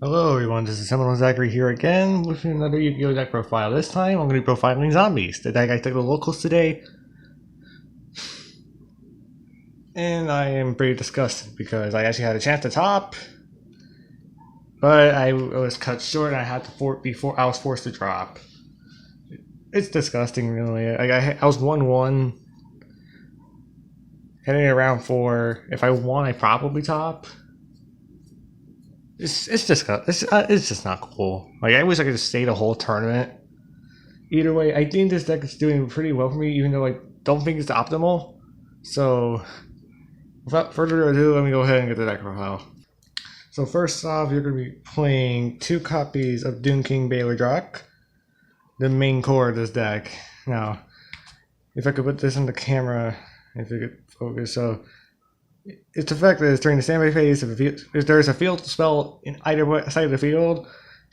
Hello everyone, this is Seminole Zachary here again with another YuGiOh deck profile. This time I'm going to be profiling zombies. The deck I took the locals today. And I am pretty disgusted because I actually had a chance to top. But I was cut short and I had to I was forced to drop. It's disgusting really. I was 1-1. Heading around 4. If I won, I probably top. It's just not cool. Like, I wish I could just stay the whole tournament. Either way, I think this deck is doing pretty well for me, even though I don't think it's optimal. So, without further ado, let me go ahead and get the deck profile. So first off, you're going to be playing 2 copies of Doom King Baylor Drock, the main core of this deck. Now, if I could put this in the camera, if you could focus, so its effect is during the standby phase, if there's a field spell in either side of the field,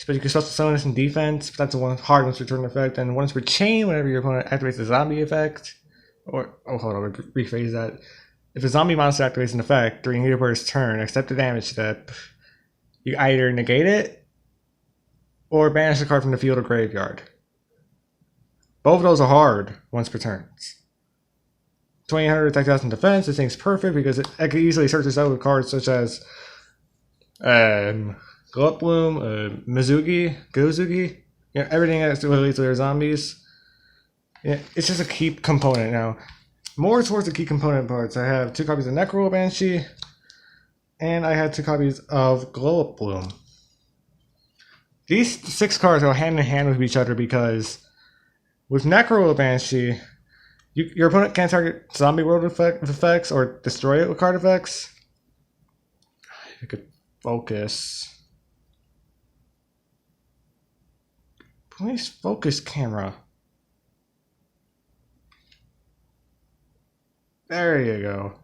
but you can special summon this in defense, but that's a hard once per turn effect, and once per chain, whenever your opponent activates the zombie effect, or, hold on, rephrase that. If a zombie monster activates an effect during your opponent's turn, except the damage step, you either negate it, or banish the card from the field or graveyard. Both of those are hard once per turns. 2000 attack, 1000 defense. This thing's perfect because I could easily search this out with cards such as Glow Up Bloom, Gozugi, everything that's related to their zombies. Yeah, it's just a key component now. More towards the key component parts, I have 2 copies of Necro Banshee, and I have 2 copies of Glow Up Bloom. These 6 cards go hand in hand with each other because with Necro Banshee, your opponent can't target zombie world effects or destroy it with card effects. You could focus. Please focus, camera. There you go.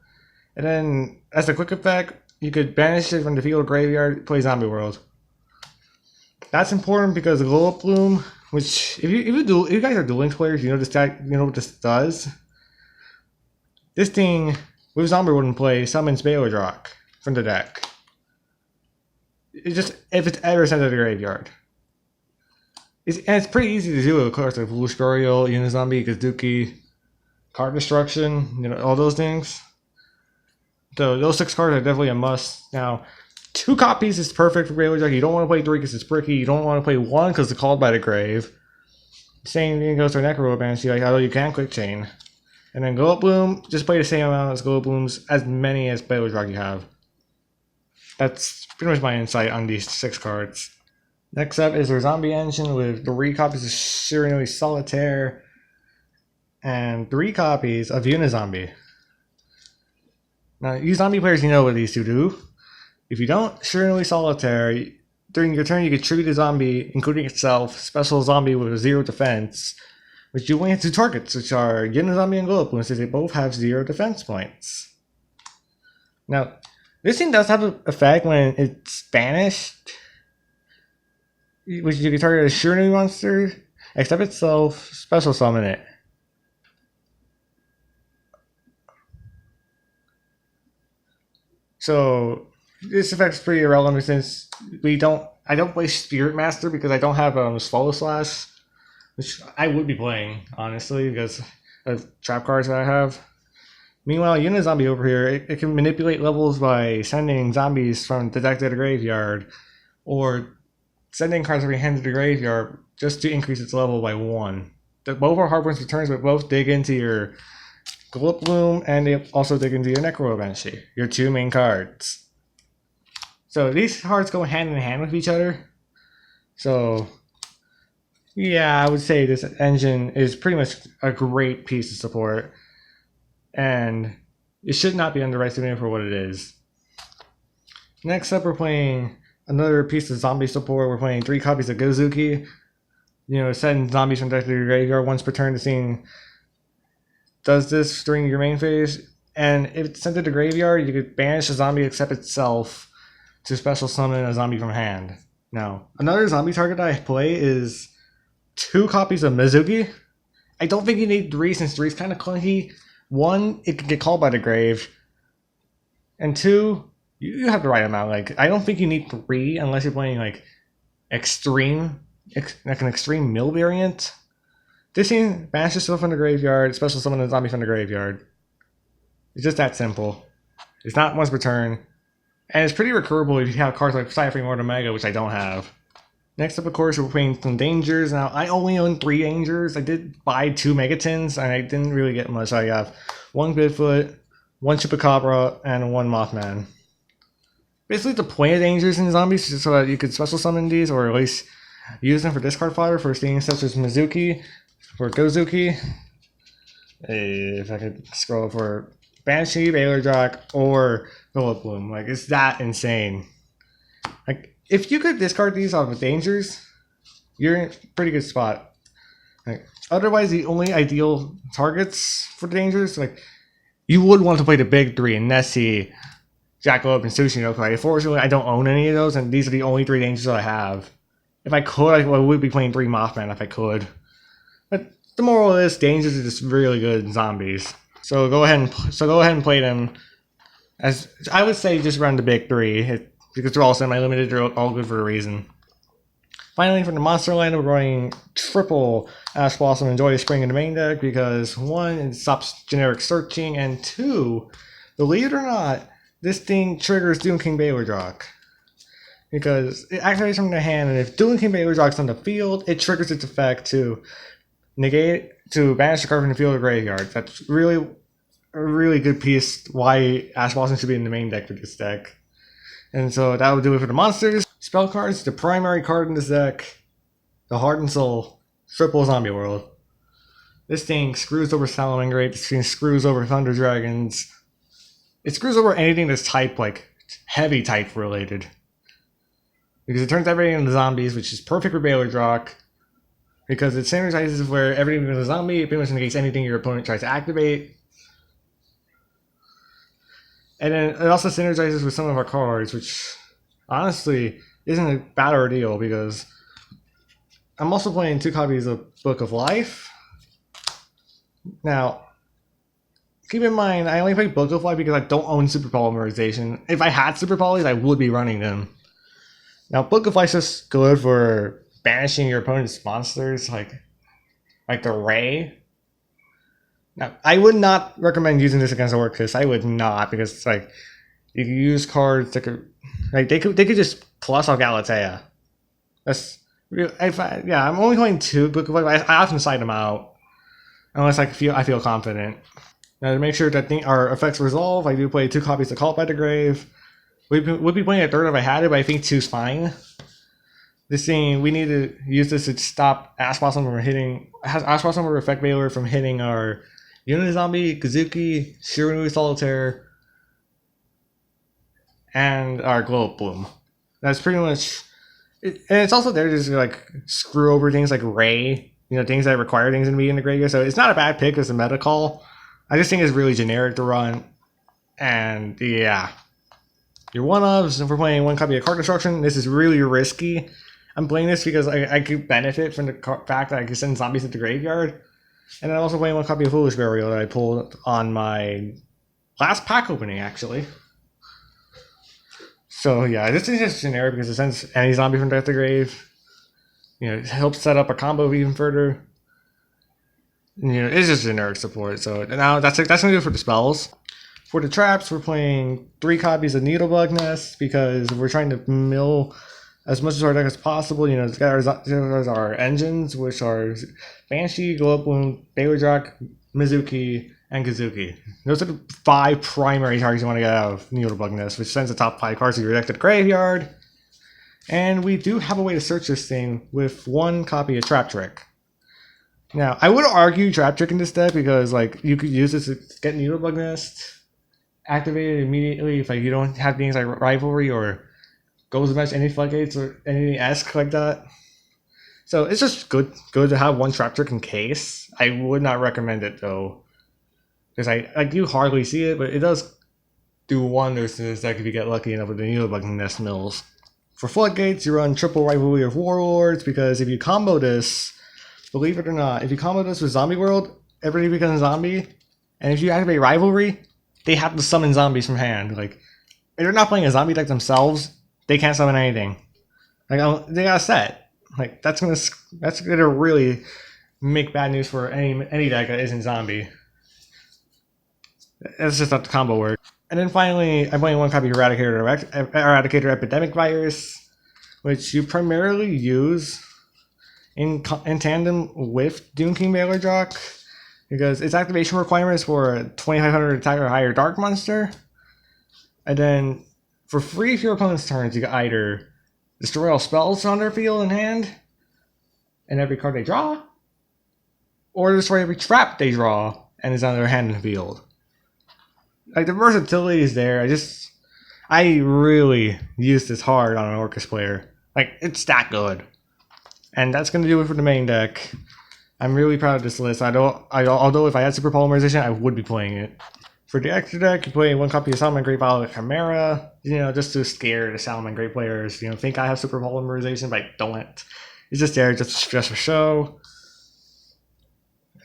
And then, as a quick effect, you could banish it from the field or graveyard, play Zombie World. That's important because the Glow Up Bloom, which if you guys are Duel Links players, you know this deck, you know what this does. This thing with Zombie World in play summons Baylor Drock from the deck. It just if it's ever sent to the graveyard. And it's pretty easy to do with cards like Blue Scorial, Unizombie, Kazuki, card destruction, all those things. So those 6 cards are definitely a must. Now, 2 copies is perfect for Baylor Drock. You don't want to play 3 because it's bricky. You don't want to play 1 because it's called by the grave. Same thing goes for Necro Banshee, although you can quick chain. And then Glow Up Bloom, just play the same amount as Glow Up Blooms, as many as Baylor Drock you have. That's pretty much my insight on these 6 cards. Next up is our Zombie Engine with 3 copies of Shiranui Solitaire and 3 copies of Unizombie. Now, you zombie players, you know what these 2 do. If you don't, Shiranui Solitaire, during your turn you can tribute a zombie, including itself, special zombie with a 0 defense, which you only have 2 targets, which are Unizombie and Glow Up Bloom, since they both have 0 defense points. Now, this thing does have an effect when it's banished, which you can target a Shiranui monster, except itself, special summon it. So this effect is pretty irrelevant since I don't play Spirit Master because I don't have Swallow Slash, which I would be playing honestly because of trap cards that I have. Meanwhile, Unizombie over here, it can manipulate levels by sending zombies from the deck to the graveyard, or sending cards from your hand to the graveyard just to increase its level by 1. Both are hard points returns, but both dig into your Glow Up Bloom, and they also dig into your Necro Banshee, your 2 main cards. So these cards go hand in hand with each other. So yeah, I would say this engine is pretty much a great piece of support, and it should not be underestimated for what it is. Next up, we're playing another piece of zombie support. We're playing 3 copies of Gozuki. Send zombies from deck to your graveyard once per turn. The thing does this during your main phase, and if it's sent to the graveyard, you could banish a zombie except itself to special summon a zombie from hand. Now, another zombie target I play is 2 copies of Mizugi. I don't think you need 3 since 3 is kind of clunky. 1, it can get called by the grave, and 2, you have the right amount. Like, I don't think you need 3 unless you're playing like extreme, like an extreme mill variant. This thing banishes stuff from the graveyard, special summon a zombie from the graveyard. It's just that simple. It's not once per turn. And it's pretty recurable if you have cards like Cypher or Omega, which I don't have. Next up, of course, we're playing some Dangers. Now, I only own 3 Dangers. I did buy 2 Megatons, and I didn't really get much. I have 1 Bigfoot, 1 Chupacabra, and 1 Mothman. Basically, the point of Dangers in Zombies is so that you could special summon these, or at least use them for discard fodder for things such as Mizuki, for Gozuki. If I could scroll for Banshee, Baylor Jock, or Philip Bloom. Like, it's that insane. Like, if you could discard these off of Dangers, you're in a pretty good spot. Like, otherwise, the only ideal targets for the Dangers, like, you would want to play the big 3, Nessie, Jackalope, and Tsushinoko. Unfortunately, I don't own any of those, and these are the only 3 Dangers that I have. If I could, I would be playing 3 Mothman if I could. But the moral is, Dangers are just really good in Zombies. So go ahead and play them. As I would say, just run the big 3 because they're all semi-limited. They're all good for a reason. Finally, from the monster line, we're running triple Ash Blossom and Joy of Spring in the main deck because 1, it stops generic searching, and 2, believe it or not, this thing triggers Doom King Baylor Jock. Because it activates from the hand, and if Doom King Baylor Jock's on the field, it triggers its effect to banish the card from the field or graveyard. That's really a really good piece why Ash Blossom should be in the main deck for this deck. And so that will do it for the monsters. Spell cards, the primary card in this deck, the Heart and Soul, triple Zombie World. This thing screws over Salamangreat, this thing screws over Thunder Dragons. It screws over anything that's type, like, heavy type related. Because it turns everything into zombies, which is perfect for Baylor Jock. Because it synergizes where everything is a zombie, it pretty much negates anything your opponent tries to activate. And then it also synergizes with some of our cards, which honestly isn't a bad ordeal because I'm also playing 2 copies of Book of Life. Now, keep in mind, I only play Book of Life because I don't own Super Polymerization. If I had Super Polys, I would be running them. Now, Book of Life's just good for banishing your opponent's monsters, like the Ray. Now, I would not recommend using this against Orcus. I would not, because it's like you can use cards that could, like they could just plus off Galatea. That's I'm only playing 2 Book of Life. I often side them out unless I feel confident. Now to make sure that our effects resolve, I do play 2 copies of Cult by the Grave. Would be playing a 3rd if I had it, but I think 2's fine. This thing, we need to use this to stop Ash Blossom from hitting. Ash Blossom will affect Baylor from hitting our Unizombie, Kazuki, Shirunu Solitaire, and our Glow Bloom. That's pretty much it, and it's also there just to like screw over things like Ray, things that require things to be in the graveyard. So it's not a bad pick as a meta call. I just think it's really generic to run. And yeah. Your one-ofs, if we're playing 1 copy of Card Destruction, this is really risky. I'm playing this because I could benefit from the fact that I can send zombies to the graveyard. And I'm also playing 1 copy of Foolish Burial that I pulled on my last pack opening, actually. So yeah, this is just generic because it sends any zombie from death to grave. It helps set up a combo even further. It's just generic support. So now that's gonna do it for the spells. For the traps, we're playing 3 copies of Needlebug Nest because we're trying to mill as much of our deck as possible. It's got our engines, which are Banshee, Glow Bloom, Baylor Jock, Mizuki, and Kazuki. Those are the 5 primary targets you want to get out of Needlebug Nest, which sends the top 5 cards of your deck to the graveyard. And we do have a way to search this thing with 1 copy of Trap Trick. Now, I would argue Trap Trick in this deck because you could use this to get Needlebug Nest activated immediately if you don't have things like Rivalry or Goes Match any Floodgates or anything esque like that. So it's just good to have 1 Trap Trick in case. I would not recommend it though, because I do hardly see it, but it does do wonders to this deck if you get lucky enough with the Needlebug Nest mills. For Floodgates, you run triple Rivalry of Warlords because if you combo this, believe it or not, if you combo this with Zombie World, everybody becomes a zombie, and if you activate Rivalry, they have to summon zombies from hand. if they're not playing a zombie deck themselves, they can't summon anything. Like they got a set. Like that's gonna really make bad news for any deck that isn't zombie. That's just not the combo work. And then finally, I'm playing one copy of Eradicator Epidemic Virus, which you primarily use in tandem with Doom King Baylor Jock, because its activation requirement is for a 2500 attack or higher Dark Monster. And then for free, if your opponent's turns, you can either destroy all spells on their field and hand, and every card they draw, or destroy every trap they draw and is on their hand and field. Like, the versatility is there. I really use this hard on an Orcus player. Like, it's that good. And that's going to do it for the main deck. I'm really proud of this list. Although if I had Super Polymerization, I would be playing it. For the extra deck, you play one copy of Salamangreat Violet Chimera, just to scare the Salamangreat players. Think I have Super Polymerization, but I don't. It's just there, just for show.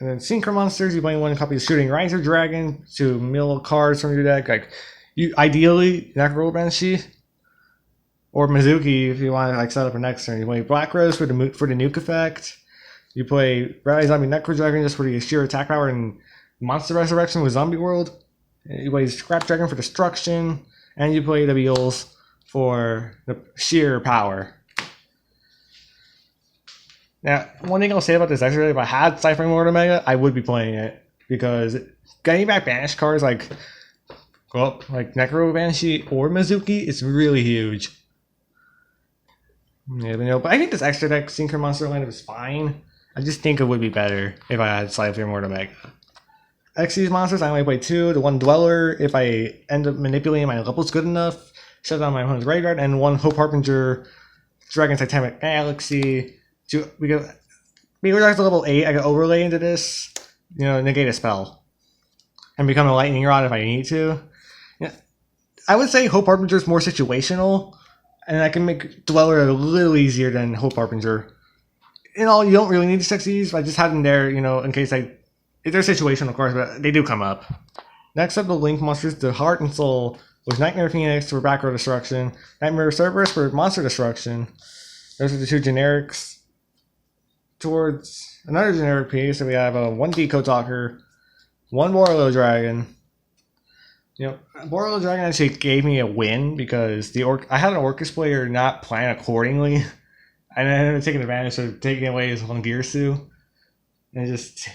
And then Synchro Monsters, you play one copy of Shooting Riser Dragon to mill cards from your deck. Like, ideally, Necro Banshee or Mizuki if you want to set up a next turn. You play Black Rose for the nuke effect. You play Rally Zombie Necro Dragon just for the sheer attack power and Monster Resurrection with Zombie World. You play Scrap Dragon for destruction, and you play the Beals for the sheer power. Now, one thing I'll say about this extra, if I had Cyphering Lord Omega, I would be playing it, because getting back banished cards like Necro Banshee or Mizuki is really huge. Yeah, but I think this extra deck Synchro Monster lineup is fine. I just think it would be better if I had Cyphering Lord Omega. Xyz monsters, I only play 2. The one Dweller, if I end up manipulating my levels good enough, shut down my opponent's graveyard, and one Hope Harbinger, Dragon Titanic Galaxy. Because Baylor to level 8, I can overlay into this, negate a spell, and become a Lightning Rod if I need to. I would say Hope Harbinger is more situational, and I can make Dweller a little easier than Hope Harbinger. You don't really need to check these, but I just had them there, in case if they're situational, of course, but they do come up. Next up, the Link monsters, the Heart and Soul, with Nightmare Phoenix for back row destruction, Nightmare Cerberus for monster destruction. Those are the two generics. Towards another generic piece, so we have one Decode Talker, one Borrello Dragon. Borrello Dragon actually gave me a win because I had an Orcus player not plan accordingly, and I ended up taking advantage of taking away his one Gearsu and just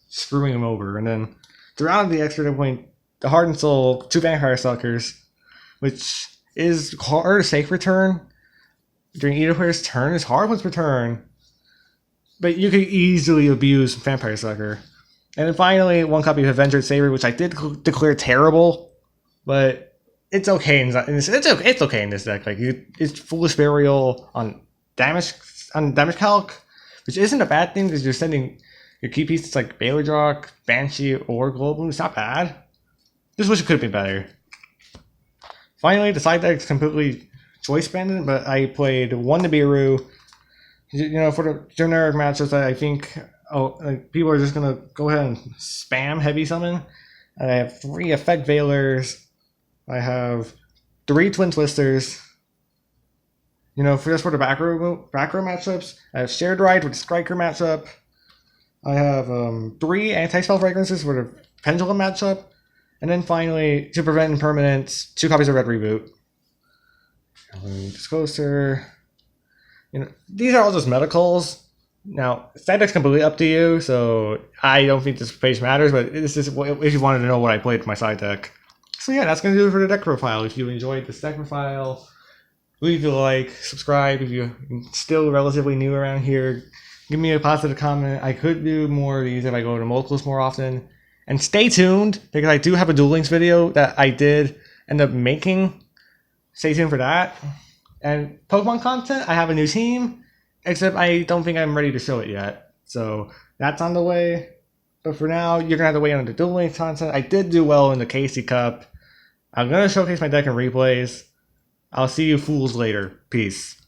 screwing him over. And then to round the extra point, the Heart and Soul, 2 Vampire Suckers, which is hard to safe return during either player's turn. It's hard once per turn, but you could easily abuse Vampire Sucker. And then finally, one copy of Avenged Saber, which I did declare terrible, but it's okay. It's okay in this deck. Like, it's Foolish Burial on damage calc, which isn't a bad thing because you're sending your key pieces like Baylor Jock, Banshee, or Global. It's not bad. Just wish it could have been better. Finally, the side deck is completely choice banded, but I played one Nibiru. For the generic matchups, I think people are just going to go ahead and spam heavy summon. I have 3 Effect Veilers. I have 3 Twin Twisters. For the back row matchups, I have Shared Ride with the Striker matchup. I have 3 Anti-Spell Fragrances for the Pendulum matchup. And then finally, to prevent impermanence, 2 copies of Red Reboot. Disclosure. These are all just medicals. Now, side deck's completely up to you, so I don't think this page matters, but this is if you wanted to know what I played for my side deck. So yeah, that's going to do it for the deck profile. If you enjoyed this deck profile, leave a like, subscribe if you're still relatively new around here. Give me a positive comment. I could do more of these if I go to multiples more often. And stay tuned, because I do have a Duel Links video that I did end up making. Stay tuned for that. And Pokemon content, I have a new team, except I don't think I'm ready to show it yet. So that's on the way. But for now, you're going to have to wait on the Duel Links content. I did do well in the Casey Cup. I'm going to showcase my deck in replays. I'll see you fools later. Peace.